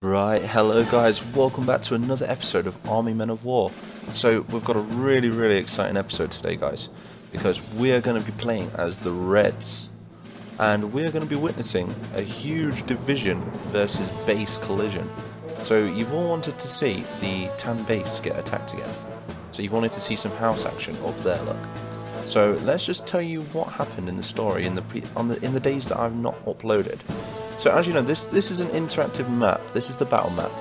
Right, hello guys, welcome back to another episode of Army Men of War. So we've got a really exciting episode today guys, because we're going to be playing as the Reds. And we're going to be witnessing a huge division versus base collision. So you've all wanted to see the Tan base get attacked again. So you've wanted to see some house action up there, look. So let's just tell you what happened in the story in the days that I've not uploaded. So as you know, this is an interactive map. This is the battle map,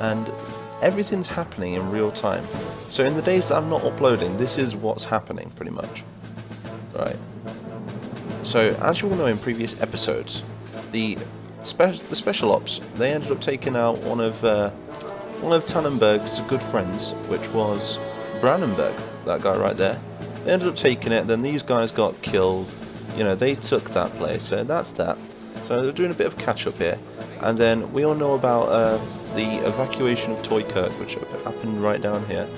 and everything's happening in real time. So in the days that I'm not uploading, this is what's happening pretty much. Right. So as you all know, in previous episodes, the special ops, they ended up taking out one of Tannenberg's good friends, which was Brandenburg, that guy right there. They ended up taking it. Then these guys got killed. You know, they took that place. So that's that. So they're doing a bit of catch up here, and then we all know about the evacuation of Toykirk, which happened right down here.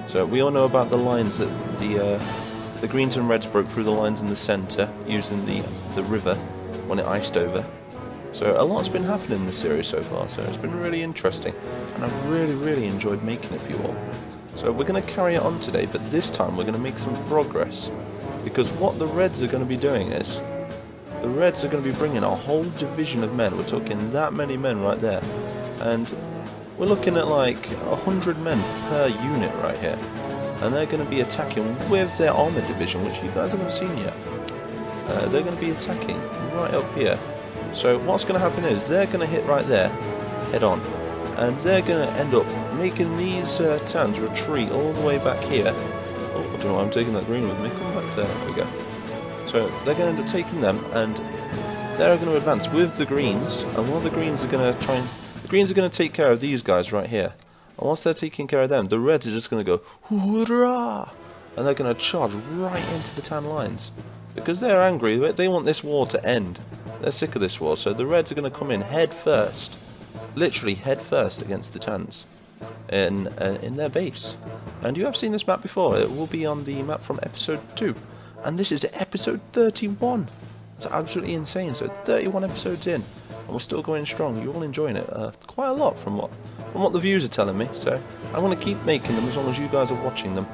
So we all know about the lines that the Greens and Reds broke through the lines in the centre using the river when it iced over. So a lot's been happening in this series so far, so it's been really interesting, and I've really enjoyed making it for you all. So we're going to carry it on today, but this time we're going to make some progress, because what the Reds are going to be doing is, the Reds are going to be bringing a whole division of men. We're talking that many men right there. And we're looking at like 100 men per unit right here. And they're going to be attacking with their armoured division, which you guys haven't seen yet. They're going to be attacking right up here. So what's going to happen is they're going to hit right there, head on. And they're going to end up making these Tans retreat all the way back here. Oh, I don't know why I'm taking that green with me. Come back there. There we go. So they're going to end up taking them, and they're going to advance with the Greens, and while the Greens are going to take care of these guys right here. And once they're taking care of them, the Reds are just going to go, hoorah! And they're going to charge right into the Tan lines. Because they're angry, they want this war to end. They're sick of this war, so the Reds are going to come in head first, literally head first against the Tans in their base. And you have seen this map before. It will be on the map from episode 2. And this is episode 31. It's absolutely insane. So 31 episodes in, and we're still going strong. You're all enjoying it quite a lot from what the views are telling me. So I want to keep making them as long as you guys are watching them.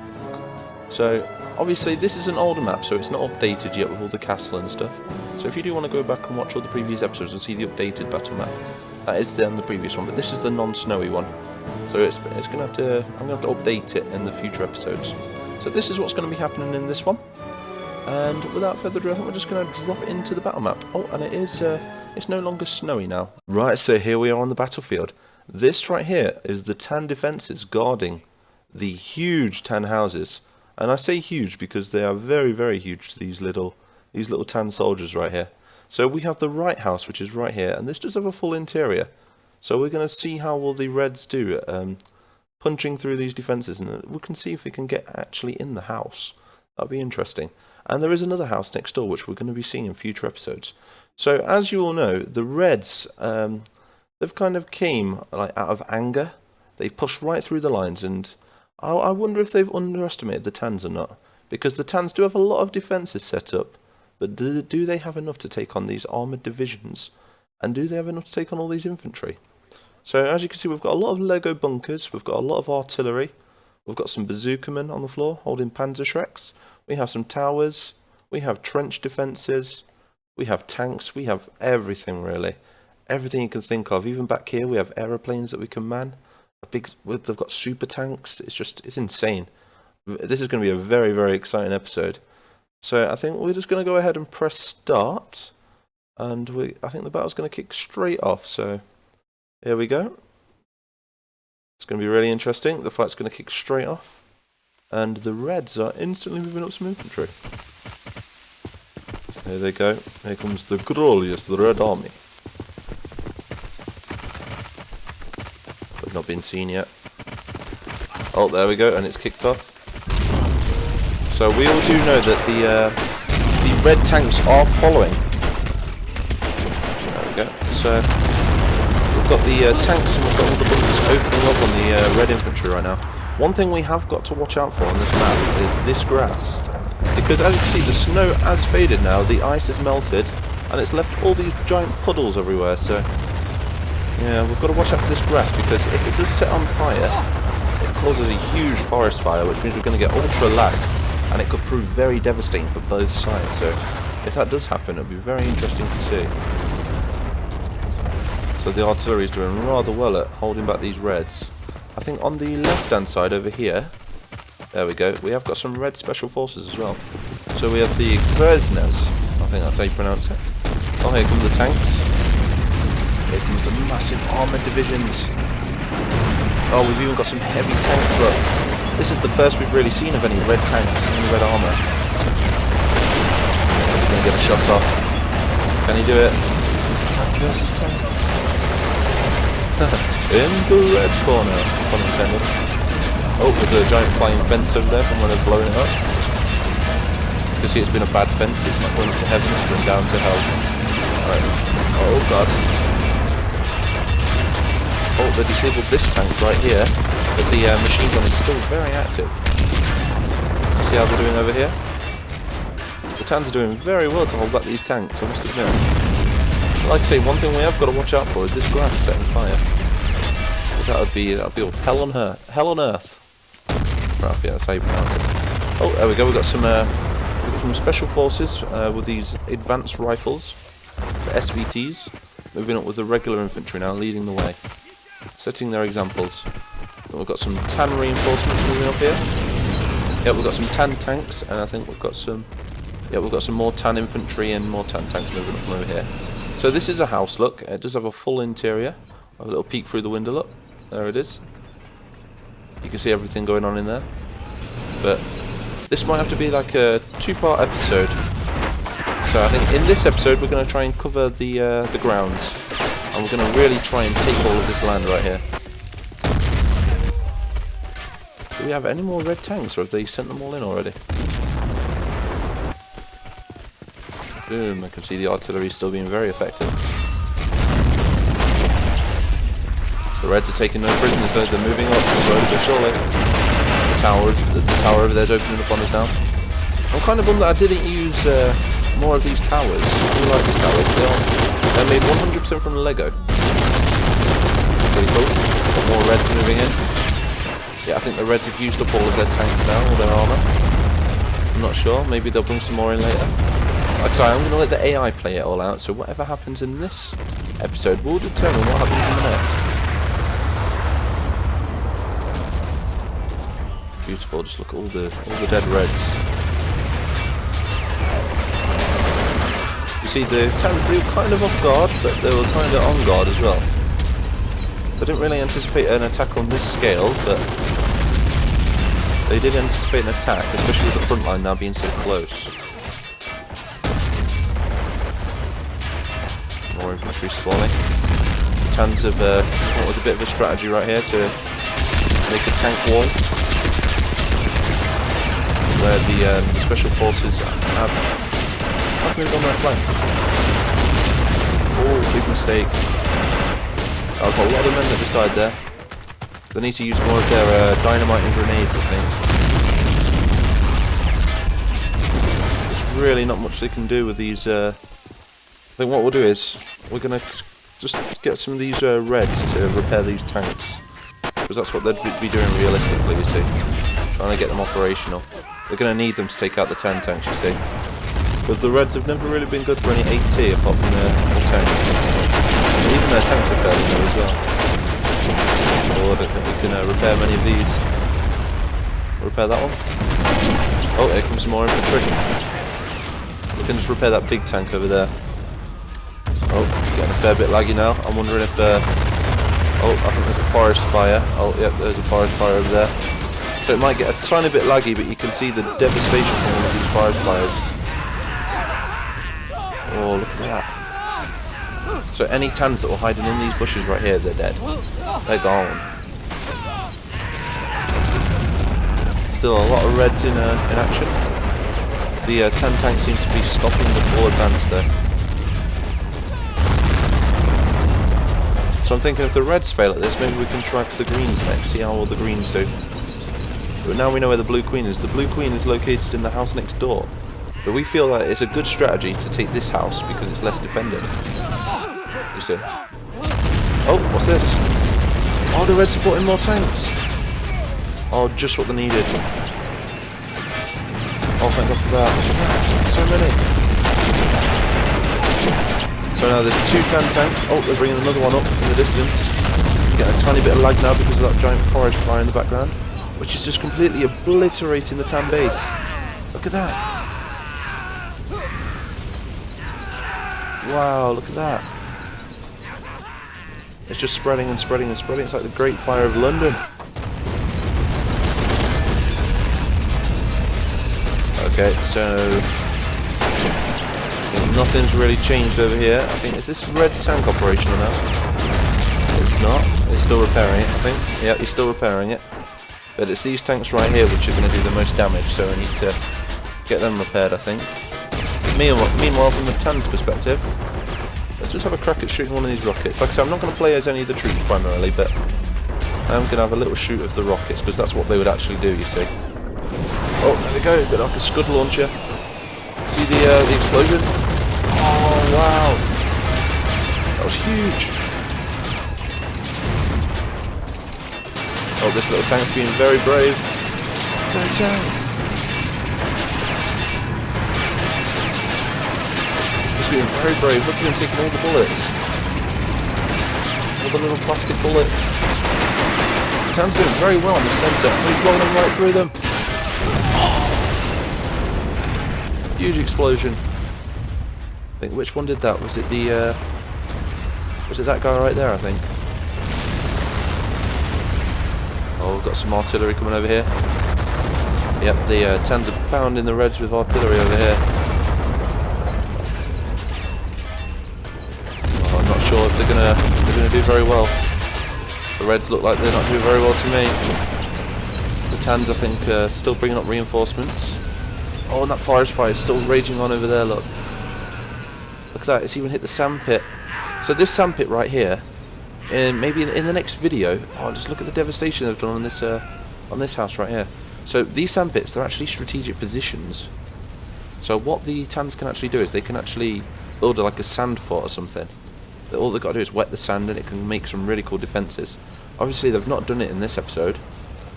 So obviously this is an older map, so it's not updated yet with all the castle and stuff. So if you do want to go back and watch all the previous episodes and see the updated battle map, that is on the previous one. But this is the non-snowy one. So it's gonna have to. I'm gonna have to update it in the future episodes. So this is what's going to be happening in this one. And without further ado, I think we're just going to drop it into the battle map. Oh, and it's no longer snowy now. Right, so here we are on the battlefield. This right here is the Tan defences guarding the huge Tan houses. And I say huge because they are very huge to these little Tan soldiers right here. So we have the right house, which is right here, and this does have a full interior. So we're going to see how will the Reds do punching through these defences, and we can see if we can get actually in the house. That'll be interesting. And there is another house next door, which we're going to be seeing in future episodes. So, as you all know, the Reds, they've kind of came like out of anger. They pushed right through the lines, and I wonder if they've underestimated the Tans or not. Because the Tans do have a lot of defences set up, but do they have enough to take on these armoured divisions? And do they have enough to take on all these infantry? So, as you can see, we've got a lot of Lego bunkers, we've got a lot of artillery, we've got some bazooka men on the floor holding Panzerschrecks. We have some towers, we have trench defences, we have tanks, we have everything really. Everything you can think of. Even back here we have aeroplanes that we can man. They've got super tanks. It's insane. This is going to be a very exciting episode. So I think we're just going to go ahead and press start. And I think the battle's going to kick straight off. So here we go. It's going to be really interesting. The fight's going to kick straight off. And the Reds are instantly moving up some infantry. Here they go. Here comes the glorious Red Army. They've not been seen yet. Oh, there we go, and it's kicked off. So we all do know that the red tanks are following. There we go. So we've got the tanks and we've got all the bunkers opening up on the red infantry right now. One thing we have got to watch out for on this map is this grass. Because as you can see, the snow has faded now, the ice has melted, and it's left all these giant puddles everywhere, so Yeah, we've got to watch out for this grass, because if it does set on fire, it causes a huge forest fire, which means we're going to get ultra lag, and it could prove very devastating for both sides. So if that does happen, it'll be very interesting to see. So the artillery is doing rather well at holding back these reds. I think on the left-hand side over here, there we go, we have got some red special forces as well. So we have the Kresnes, I think that's how you pronounce it. Oh, here come the tanks. Here comes the massive armoured divisions. Oh, we've even got some heavy tanks, look. This is the first we've really seen of any red tanks, any red armour. He's going to get a shot off. Can he do it? Tank versus tank. In the red corner, pun intended. Oh, there's a giant flying fence over there from when they're blowing it up. You can see it's been a bad fence, it's not going up to heaven, it's going down to hell. Right. Oh god. Oh, they disabled this tank right here, but the machine gun is still very active. See how they're doing over here? The Tans are doing very well to hold back these tanks, I must admit. But like I say, one thing we have got to watch out for is this grass setting fire. That would be all hell on earth. Hell on earth. Right, yeah, that's how you pronounce it. Oh, there we go. We've got some special forces with these advanced rifles, the SVTs, moving up with the regular infantry now, leading the way, setting their examples. And we've got some Tan reinforcements moving up here. Yeah, we've got some Tan tanks, and I think we've got some. Yeah, we've got some more Tan infantry and more Tan tanks moving up from over here. So this is a house. Look, it does have a full interior. A little peek through the window. Look, there it is. You can see everything going on in there. But this might have to be like a two-part episode. So I think in this episode we're going to try and cover the grounds, and we're going to really try and take all of this land right here. Do we have any more red tanks, or have they sent them all in already? Boom! I can see the artillery still being very effective. The Reds are taking no prisoners, so they're moving up slowly but surely. The tower over there is opening up on us now. I'm kind of bummed that I didn't use more of these towers. I do like these towers. They're made 100% from Lego. Pretty cool. Got more Reds moving in. Yeah, I think the Reds have used up all of their tanks now, all their armour. I'm not sure. Maybe they'll bring some more in later. Like I say, I'm going to let the AI play it all out, so whatever happens in this episode will determine what happens in the next. Beautiful, just look at all the dead Reds. You see, the Tans, they were kind of off guard, but they were kind of on guard as well. They didn't really anticipate an attack on this scale, but they did anticipate an attack, especially with the front line now being so close. More infantry spawning. The Tans have come up with a bit of a strategy right here to make a tank wall, where the special forces have moved on their flank. Oh, big mistake. That was a lot of men that just died there. They need to use more of their dynamite and grenades, I think. There's really not much they can do with these. I think what we'll do is we're going to just get some of these Reds to repair these tanks, because that's what they'd be doing realistically, you see. Trying to get them operational. They're going to need them to take out the 10 tanks, you see. Because the Reds have never really been good for any AT apart from their tanks. And even their tanks are fairly low as well. Oh, I don't think we can repair many of these. We'll repair that one. Oh, here comes some more infantry. We can just repair that big tank over there. Oh, it's getting a fair bit laggy now. I'm wondering if... oh, I think there's a forest fire. Oh, yep, there's a forest fire over there. So it might get a tiny bit laggy, but you can see the devastation from all of these forest fires. Oh, look at that. So any Tans that were hiding in these bushes right here, they're dead. They're gone. Still a lot of Reds in action. The Tan tank seems to be stopping the full advance there. So I'm thinking if the Reds fail at this, maybe we can try for the Greens next, see how all the Greens do. But now we know where the Blue Queen is. The Blue Queen is located in the house next door. But we feel that it's a good strategy to take this house because it's less defended. You see? Oh, what's this? Oh, the Reds are supporting more tanks. Oh, just what they needed. Oh, thank God for that. So many. So now there's 2 Tan tanks. Oh, they're bringing another one up in the distance. Getting a tiny bit of lag now because of that giant forest fire in the background, which is just completely obliterating the Tan base. Look at that. Wow, look at that. It's just spreading and spreading and spreading. It's like the Great Fire of London. Okay, so I think nothing's really changed over here. I think, is this red tank operational now? It's not. It's still repairing it, I think. Yeah, he's still repairing it. But it's these tanks right here which are going to do the most damage, so I need to get them repaired, I think. Meanwhile, from the Tan's perspective, let's just have a crack at shooting one of these rockets. Like I said, I'm not going to play as any of the troops primarily, but I'm going to have a little shoot of the rockets, because that's what they would actually do, you see. Oh, there we go, a bit like a Scud launcher. See the explosion? Oh, wow. That was huge. Oh, this little tank's being very brave. Very tank. He's being very brave. Look at him taking all the bullets. All the little plastic bullets. The tank's doing very well in the centre. He's rolling right through them. Oh. Huge explosion. I think, which one did that? Was it the was it that guy right there, I think? Oh, we've got some artillery coming over here. Yep, the Tans are pounding the Reds with artillery over here. Oh, I'm not sure if they're gonna do very well. The Reds look like they're not doing very well to me. The Tans, I think, still bringing up reinforcements. Oh, and that forest fire is still raging on over there. Look at that! It's even hit the sandpit. So this sandpit right here. And maybe in the next video, oh, just look at the devastation they've done on this house right here. So these sandpits, they're actually strategic positions. So what the Tans can actually do is they can actually build like a sand fort or something. All they've got to do is wet the sand and it can make some really cool defences. Obviously they've not done it in this episode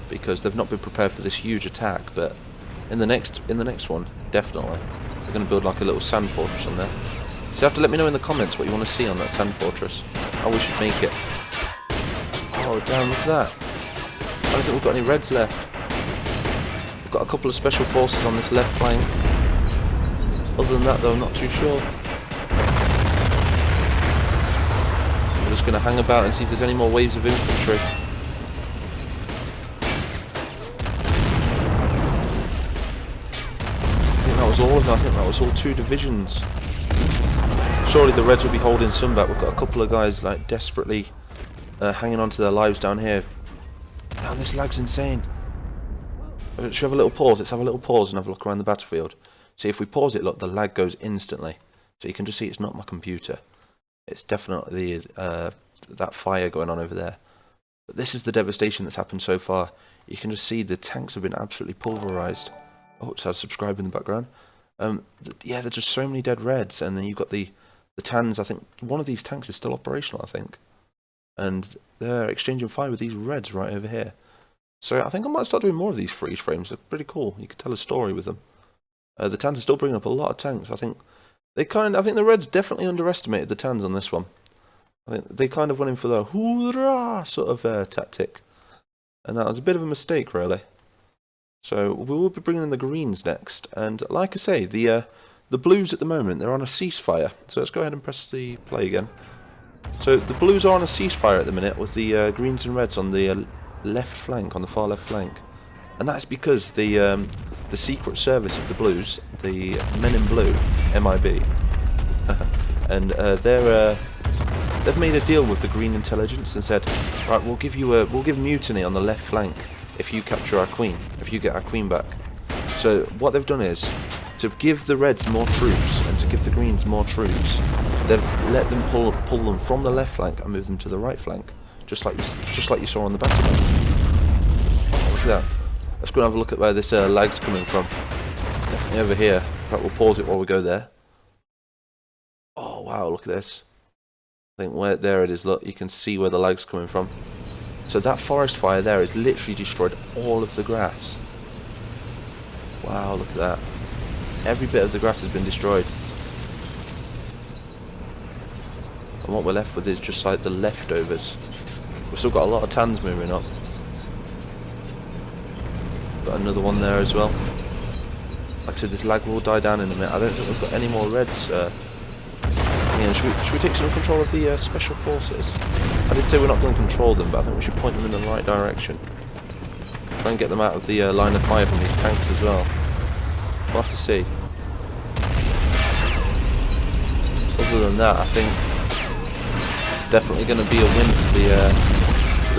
because they've not been prepared for this huge attack, but in the next one, definitely. They're going to build like a little sand fortress on there. So you have to let me know in the comments what you want to see on that sand fortress. How we should make it. Oh damn, look at that. I don't think we've got any Reds left. We've got a couple of special forces on this left flank. Other than that though, I'm not too sure. We're just going to hang about and see if there's any more waves of infantry. I think that was all of them. I think that was all 2 divisions. Surely the Reds will be holding some back. We've got a couple of guys like desperately hanging on to their lives down here. Man, this lag's insane. Should we have a little pause? Let's have a little pause and have a look around the battlefield. See, if we pause it, look, the lag goes instantly. So you can just see it's not my computer. It's definitely that fire going on over there. But this is the devastation that's happened so far. You can just see the tanks have been absolutely pulverised. Oh, it says subscribe in the background. Yeah, there's just so many dead Reds, and then you've got the Tans. I think one of these tanks is still operational, I think. And they're exchanging fire with these Reds right over here. So I think I might start doing more of these freeze frames. They're pretty cool. You can tell a story with them. The Tans are still bringing up a lot of tanks. I think the Reds definitely underestimated the Tans on this one. I think they kind of went in for the hoorah sort of tactic. And that was a bit of a mistake, really. So we will be bringing in the Greens next. And like I say, the Blues at the moment, they're on a ceasefire. So let's go ahead and press the play again. So the Blues are on a ceasefire at the minute with the Greens and Reds on the left flank, on the far left flank. And that's because the Secret Service of the Blues, the Men in Blue, MIB, and they've made a deal with the Green Intelligence and said, right, we'll give mutiny on the left flank if you capture our Queen, if you get our Queen back. So what they've done is, to give the Reds more troops and to give the Greens more troops, they've let them pull them from the left flank and move them to the right flank, just like you saw on the battlefield. Oh, look at that. Let's go and have a look at where this lag's coming from. It's definitely over here. In fact, we'll pause it while we go there. Oh wow, look at this. I think where there it is. Look, you can see where the lag's coming from. So that forest fire there has literally destroyed all of the grass. Wow, look at that. Every bit of the grass has been destroyed. And what we're left with is just like the leftovers. We've still got a lot of tans moving up. Got another one there as well. Like I said, this lag will die down in a minute. I don't think we've got any more reds. Yeah, should we take some control of the special forces? I did say we're not going to control them, but I think we should point them in the right direction. Try and get them out of the line of fire from these tanks as well. We'll have to see. Other than that, I think it's definitely going to be a win for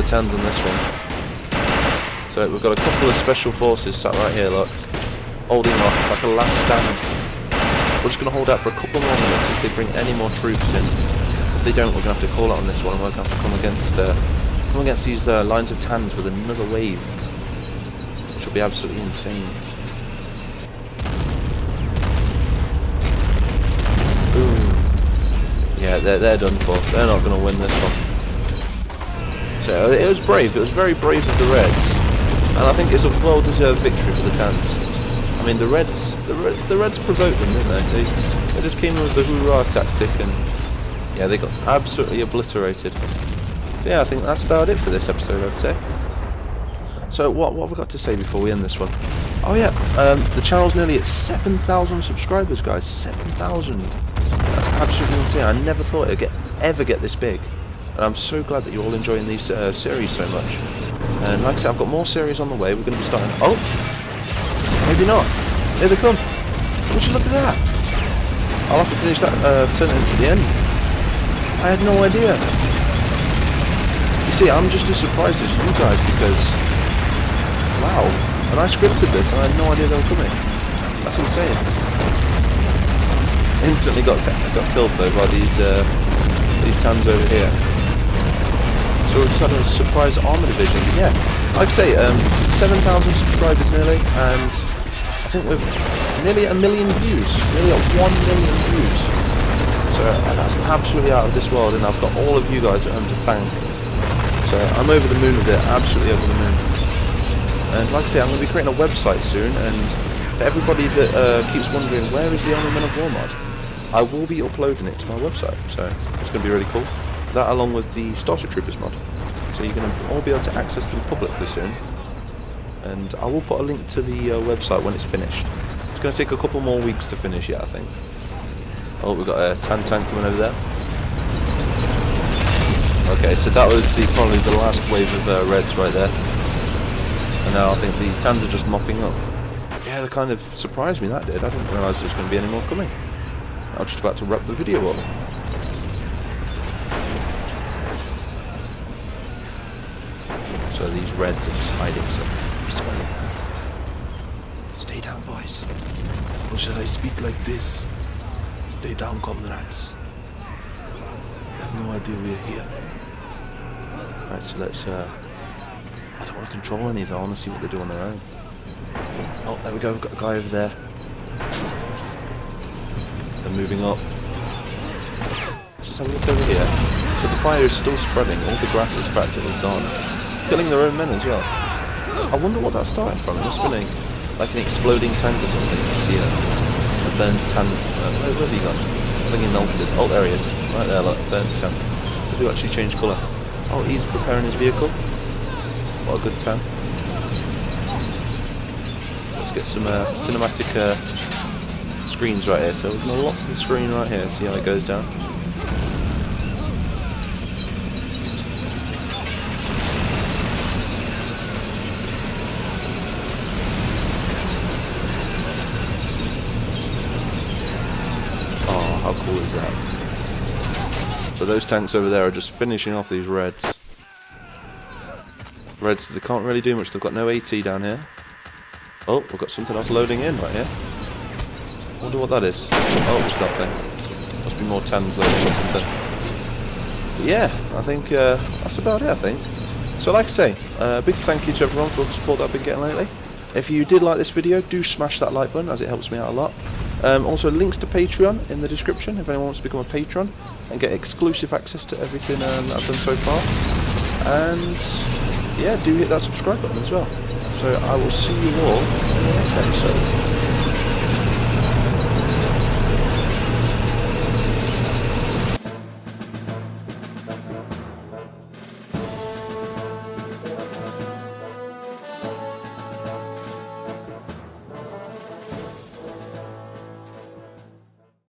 the tans on this one. So we've got a couple of special forces sat right here, look. Holding off, it's like a last stand. We're just going to hold out for a couple more minutes if they bring any more troops in. If they don't, we're going to have to call out on this one and we're going to have to come against these lines of tans with another wave. Which will be absolutely insane. Boom. Yeah, they're done for. They're not going to win this one. So it was brave. It was very brave of the Reds. And I think it's a well-deserved victory for the tans. I mean, the Reds provoked them, didn't they? They just came in with the hoorah tactic, and yeah, they got absolutely obliterated. So yeah, I think that's about it for this episode, I'd say. So what have we got to say before we end this one? Oh yeah, the channel's nearly at 7,000 subscribers, guys. 7,000. That's absolutely insane. I never thought it'd ever get this big, and I'm so glad that you're all enjoying these series so much. And like I said, I've got more series on the way. We're going to be starting. Oh. Maybe not. Here they come. Would you look at that? I'll have to finish that sentence to the end. I had no idea. You see, I'm just as surprised as you guys because, wow. And I scripted this and I had no idea they were coming. That's insane. Instantly got killed though by these tans over here. So we've just had a surprise armor division. Yeah, like I say, 7,000 subscribers nearly, and I think we're nearly at 1 million views, nearly at 1 million views. So that's absolutely out of this world, and I've got all of you guys at home to thank. So I'm over the moon with it, absolutely over the moon. And like I say, I'm going to be creating a website soon, and for everybody that keeps wondering where is the Army Men of War mod, I will be uploading it to my website, so it's going to be really cool. That along with the Starship Troopers mod, so you're going to all be able to access them publicly soon. And I will put a link to the website when it's finished. It's going to take a couple more weeks to finish yet, I think. Oh, we've got a tank coming over there. Okay, so that was probably the last wave of Reds right there. And now I think the tans are just mopping up. Yeah, that kind of surprised me, that did. I didn't realise there was going to be any more coming. I was just about to wrap the video up. So these Reds are just hiding, so whisper. Stay down, boys. Or should I speak like this? Stay down, comrades. You have no idea we're here. Right, so let's, I don't want to control any of them, I want to see what they do on their own. Oh, there we go, we've got a guy over there. They're moving up. Let's just have a look over here. So the fire is still spreading, all the grass is practically gone. Killing their own men as well. I wonder what that started from. It must have been like an exploding tank or something. You see a burnt tank. Where's he gone? I think he melted. Oh, there he is. Right there, look. Burnt tank. They do actually change colour. Oh, he's preparing his vehicle. What a good tank. Let's get some cinematic screens right here. So we're going to lock the screen right here. See how it goes down. How cool is that? So those tanks over there are just finishing off these Reds. Reds, they can't really do much. They've got no AT down here. Oh, we've got something else loading in right here. Wonder what that is. Oh, it's nothing. Must be more tans loading or something. But yeah, I think that's about it, I think. So like I say, big thank you to everyone for all the support that I've been getting lately. If you did like this video, do smash that like button as it helps me out a lot. Also, links to Patreon in the description if anyone wants to become a patron and get exclusive access to everything that I've done so far. And yeah, do hit that subscribe button as well. So I will see you all in the next episode.